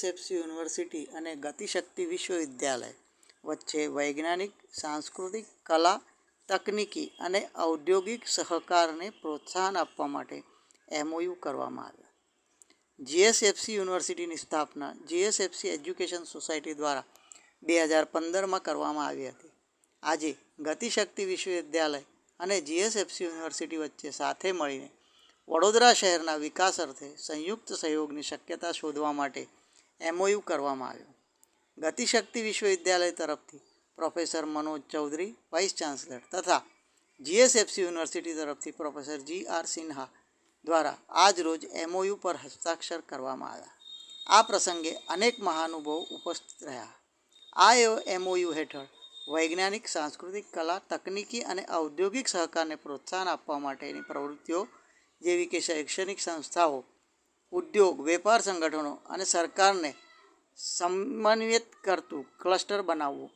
GSFC university અને ગતિશક્તિ વિશ્વવિદ્યાલય વચ્ચે વૈજ્ઞાનિક, સાંસ્કૃતિક, કલા, તકનીકી અને ઔદ્યોગિક સહકારને પ્રોત્સાહન આપવા માટે એમઓયુ કરવામાં આવ્યા. જીએસએફસી યુનિવર્સિટીની સ્થાપના જીએસએફસી એજ્યુકેશન સોસાયટી દ્વારા 2015માં કરવામાં આવી હતી. આજે ગતિશક્તિ વિશ્વવિદ્યાલય અને જીએસએફસી યુનિવર્સિટી વચ્ચે સાથે મળીને વડોદરા શહેરના વિકાસ અર્થે સંયુક્ત સહયોગની શક્યતા શોધવા માટે એમઓયુ કરવામાં આવ્યો. ગતિશક્તિ વિશ્વવિદ્યાલય તરફથી professor Manoj Chaudhary, vice chancellor, તથા જીએસએફસી યુનિવર્સિટી તરફથી પ્રોફેસર જી.આર. સિન્હા દ્વારા આજ રોજ એમઓયુ પર હસ્તાક્ષર કરવામાં આવ્યા. આ પ્રસંગે અનેક મહાનુભાવો ઉપસ્થિત રહ્યા. આ એમઓયુ હેઠળ વૈજ્ઞાનિક, સાંસ્કૃતિક, કલા, તકનીકી અને ઔદ્યોગિક સહકારને પ્રોત્સાહન આપવા માટેની પ્રવૃત્તિઓ જેવી કે શૈક્ષણિક સંસ્થાઓ, ઉદ્યોગ, વેપાર સંગઠનો અને સરકારને સમન્વિત કરતું ક્લસ્ટર બનાવવું,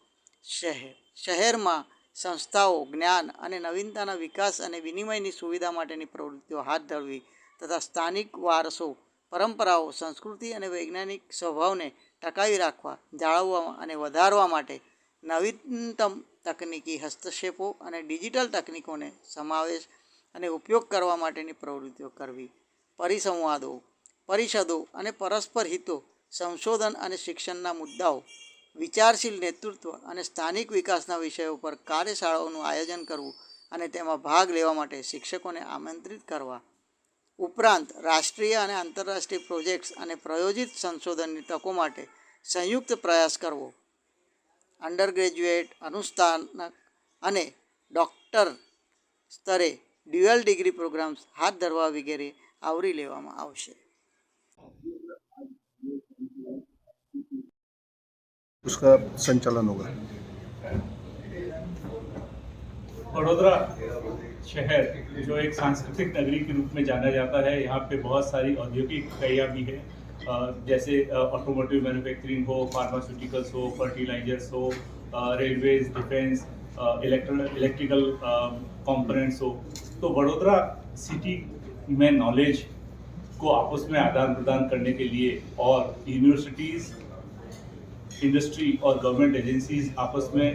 શહેરમાં સંસ્થાઓ, જ્ઞાન અને નવીનતાના વિકાસ અને વિનિમયની સુવિધા માટેની પ્રવૃત્તિઓ હાથ ધરવી તથા સ્થાનિક વારસો, પરંપરાઓ, સંસ્કૃતિ અને વૈજ્ઞાનિક સ્વભાવને ટકાવી રાખવા, જાળવવા અને વધારવા માટે નવીનતમ તકનીકી હસ્તક્ષેપો અને ડિજિટલ તકનીકોને સમાવેશ અને ઉપયોગ કરવા માટેની પ્રવૃત્તિઓ કરવી, પરિસંવાદો, પરિષદો અને પરસ્પર હિતો, સંશોધન અને શિક્ષણના મુદ્દાઓ, વિચારશીલ નેતૃત્વ અને સ્થાનિક વિકાસના વિષયો પર કાર્યશાળાઓનું આયોજન કરવું અને તેમાં ભાગ લેવા માટે શિક્ષકોને આમંત્રિત કરવા ઉપરાંત રાષ્ટ્રીય અને આંતરરાષ્ટ્રીય પ્રોજેક્ટ્સ અને પ્રાયોજિત સંશોધનની તકો માટે સંયુક્ત પ્રયાસ કરવો, અંડર ગ્રેજ્યુએટ, અનુસ્નાતક અને ડૉક્ટર સ્તરે ડ્યુઅલ ડિગ્રી પ્રોગ્રામ્સ હાથ ધરવા વગેરે આવરી લેવામાં આવશે. उसका संचालन होगा. वडोदरा शहर जो एक सांस्कृतिक नगरी के रूप में जाना जाता है, यहाँ पे बहुत सारी औद्योगिक इकाइयाँ भी हैं, जैसे ऑटोमोटिव मैन्युफैक्चरिंग हो, फार्मास्यूटिकल्स हो, फर्टिलाइजर्स हो, रेलवेज, डिफेंस, इलेक्ट्रिकल कंपोनेंट्स हो. तो वडोदरा सिटी में नॉलेज को आपस में आदान प्रदान करने के लिए और यूनिवर्सिटीज़, इंडस्ट्री और गवर्नमेंट एजेंसीज आपस में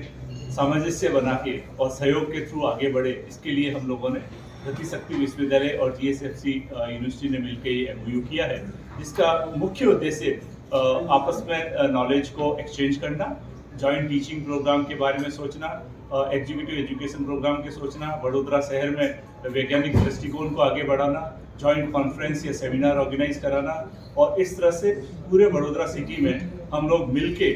सामंजस्य बना के और सहयोग के थ्रू आगे बढ़े, इसके लिए हम लोगों ने गतिशक्ति विश्वविद्यालय और जीएसएफसी यूनिवर्सिटी ने मिलकर ये एमओयू किया है, जिसका मुख्य उद्देश्य आपस में नॉलेज को एक्सचेंज करना, जॉइंट टीचिंग प्रोग्राम के बारे में सोचना, एग्जीक्यूटिव एजुकेशन प्रोग्राम के सोचना, वडोदरा शहर में वैज्ञानिक दृष्टिकोण को आगे बढ़ाना, जॉइंट कॉन्फ्रेंस या सेमिनार ऑर्गेनाइज कराना और इस तरह से पूरे वडोदरा सिटी में हम लोग मिलके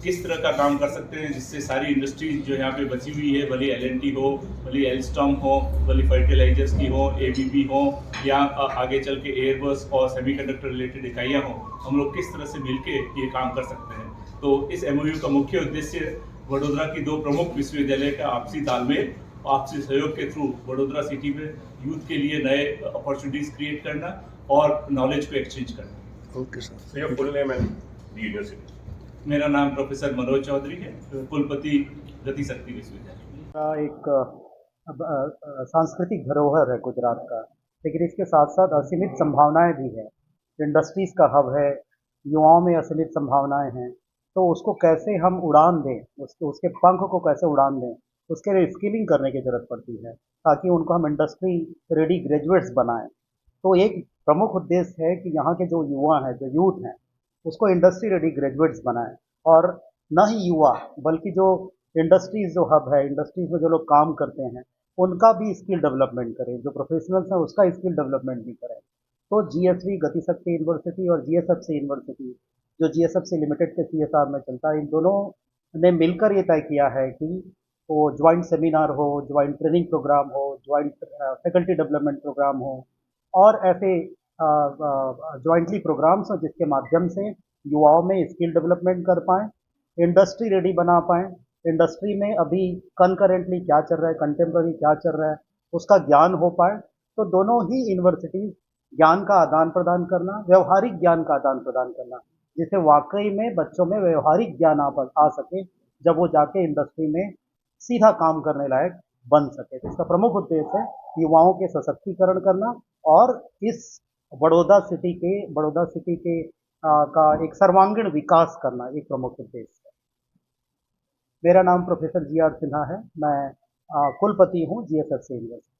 किस तरह का काम कर सकते हैं जिससे सारी इंडस्ट्रीज जो यहाँ पे बची हुई है, भले एल&टी हो, भले एल्स्टॉम हो, भले फर्टिलाइजर्स की हो, एबीबी हो या आगे चल के एयरबस और सेमीकंडक्टर रिलेटेड इकाइयाँ हों, हम लोग किस तरह से मिलके ये काम कर सकते हैं. तो इस एमओयू का मुख्य उद्देश्य वडोदरा की दो प्रमुख विश्वविद्यालय का आपसी तालमेल, आपसी सहयोग के थ्रू वडोदरा सिटी में यूथ के लिए नए अपॉर्चुनिटीज क्रिएट करना और नॉलेज को एक्सचेंज करना. Okay sir. So your full name and the university. मेरा नाम प्रोफेसर मनोज चौधरी है, कुलपति गतिशक्ति विश्वविद्यालय. एक सांस्कृतिक धरोहर है गुजरात का, लेकिन इसके साथ साथ असीमित संभावनाएं भी हैं. इंडस्ट्रीज़ का हब है, युवाओं में असीमित संभावनाएं हैं, तो उसको कैसे हम उड़ान दें, उसके पंख को कैसे उड़ान दें, उसके लिए स्किलिंग करने की ज़रूरत पड़ती है ताकि उनको हम इंडस्ट्री रेडी ग्रेजुएट्स बनाएं. तो एक प्रमुख उद्देश्य है कि यहाँ के जो युवा हैं, जो यूथ हैं, उसको इंडस्ट्री रेडी ग्रेजुएट्स बनाएं. और न ही युवा बल्कि जो इंडस्ट्रीज़ जो हब है, इंडस्ट्रीज़ में जो लोग काम करते हैं, उनका भी स्किल डेवलपमेंट करें, जो प्रोफेशनल्स हैं उसका स्किल डेवलपमेंट भी करें. तो जीएसवी गतिशक्ति यूनिवर्सिटी और जीएसएफसी यूनिवर्सिटी जो जीएसएफसी लिमिटेड के सीएसआर में चलता है, इन दोनों ने मिलकर ये तय किया है कि वो ज्वाइंट सेमिनार हो, ज्वाइंट ट्रेनिंग प्रोग्राम हो, ज्वाइंट फैकल्टी डेवलपमेंट प्रोग्राम हो और ऐसे ज्वाइंटली प्रोग्राम्स हो जिसके माध्यम से युवाओं में स्किल डेवलपमेंट कर पाएँ, इंडस्ट्री रेडी बना पाएँ. इंडस्ट्री में अभी कंकरेंटली क्या चल रहा है, कंटेम्प्रेरी क्या चल रहा है, उसका ज्ञान हो पाए. तो दोनों ही यूनिवर्सिटीज़ ज्ञान का आदान प्रदान करना, व्यवहारिक ज्ञान का आदान प्रदान करना, जिससे वाकई में बच्चों में व्यवहारिक ज्ञान आ सके, जब वो जाके इंडस्ट्री में सीधा काम करने लायक बन सके. तो इसका प्रमुख उद्देश्य है युवाओं के सशक्तिकरण करना और इस बड़ौदा सिटी के का एक सर्वांगीण विकास करना एक प्रमुख उद्देश्य है। मेरा नाम प्रोफेसर जी आर सिन्हा है। मैं कुलपति हूँ GSFC यूनिवर्सिटी।